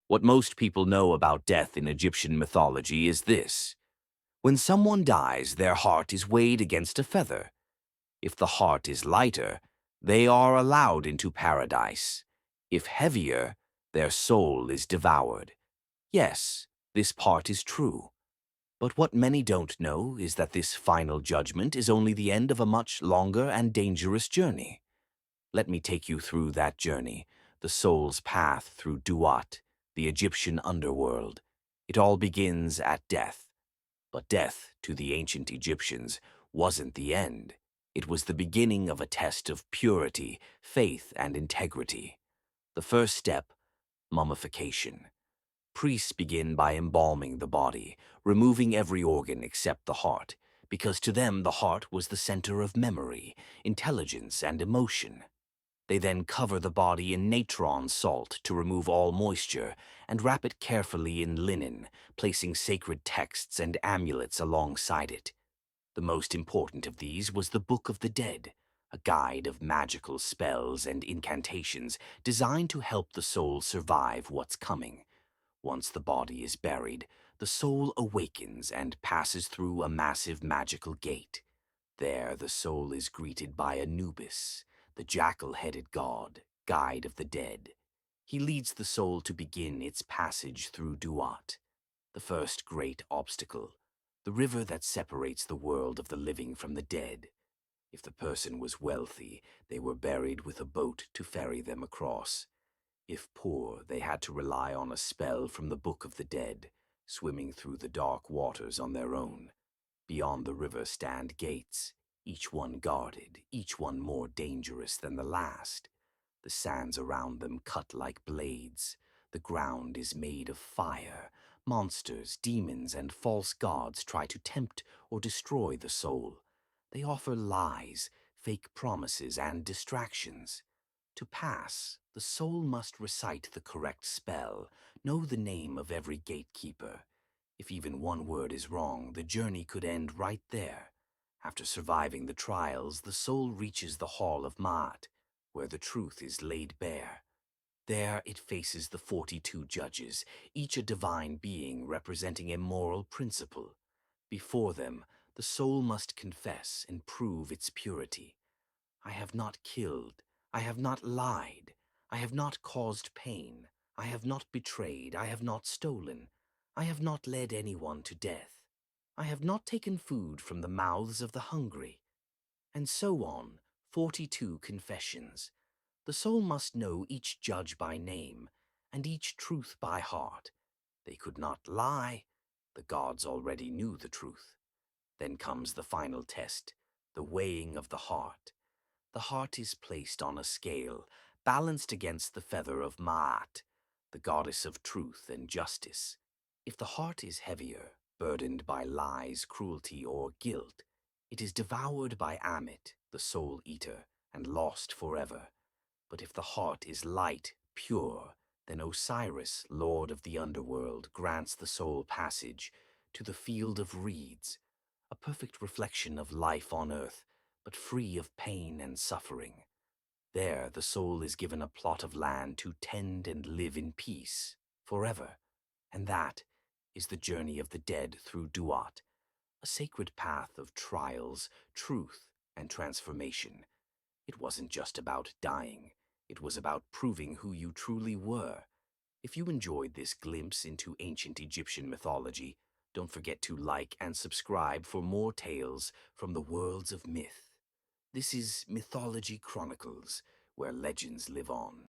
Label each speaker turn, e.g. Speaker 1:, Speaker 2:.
Speaker 1: What most people know about death in Egyptian mythology is this. When someone dies, their heart is weighed against a feather. If the heart is lighter, they are allowed into paradise. If heavier, their soul is devoured. Yes, this part is true. But what many don't know is that this final judgment is only the end of a much longer and dangerous journey. Let me take you through that journey, the soul's path through Duat, the Egyptian underworld. It all begins at death. But death, to the ancient Egyptians, wasn't the end. It was the beginning of a test of purity, faith, and integrity. The first step, mummification. Priests begin by embalming the body, removing every organ except the heart, because to them the heart was the center of memory, intelligence, and emotion. They then cover the body in natron salt to remove all moisture and wrap it carefully in linen, placing sacred texts and amulets alongside it. The most important of these was the Book of the Dead, a guide of magical spells and incantations designed to help the soul survive what's coming. Once the body is buried, the soul awakens and passes through a massive magical gate. There the soul is greeted by Anubis, the jackal-headed god, guide of the dead. He leads the soul to begin its passage through Duat, the first great obstacle, the river that separates the world of the living from the dead. If the person was wealthy, they were buried with a boat to ferry them across. If poor, they had to rely on a spell from the Book of the Dead, swimming through the dark waters on their own. Beyond the river stand gates, each one guarded, each one more dangerous than the last. The sands around them cut like blades. The ground is made of fire. Monsters, demons, and false gods try to tempt or destroy the soul. They offer lies, fake promises, and distractions. To pass, the soul must recite the correct spell, know the name of every gatekeeper. If even one word is wrong, the journey could end right there. After surviving the trials, the soul reaches the Hall of Ma'at, where the truth is laid bare. There it faces the 42 judges, each a divine being representing a moral principle. Before them, the soul must confess and prove its purity. I have not killed, I have not lied, I have not caused pain, I have not betrayed, I have not stolen, I have not led anyone to death, I have not taken food from the mouths of the hungry. And so on, 42 confessions. The soul must know each judge by name, and each truth by heart. They could not lie. The gods already knew the truth. Then comes the final test, the weighing of the heart. The heart is placed on a scale, balanced against the feather of Ma'at, the goddess of truth and justice. If the heart is heavier, burdened by lies, cruelty, or guilt, it is devoured by Amit, the soul eater, and lost forever. But if the heart is light, pure, then Osiris, lord of the underworld, grants the soul passage to the field of reeds, a perfect reflection of life on earth, but free of pain and suffering. There the soul is given a plot of land to tend and live in peace, forever. And that is the journey of the dead through Duat, a sacred path of trials, truth, and transformation. It wasn't just about dying. It was about proving who you truly were. If you enjoyed this glimpse into ancient Egyptian mythology, don't forget to like and subscribe for more tales from the worlds of myth. This is Mythology Chronicles, where legends live on.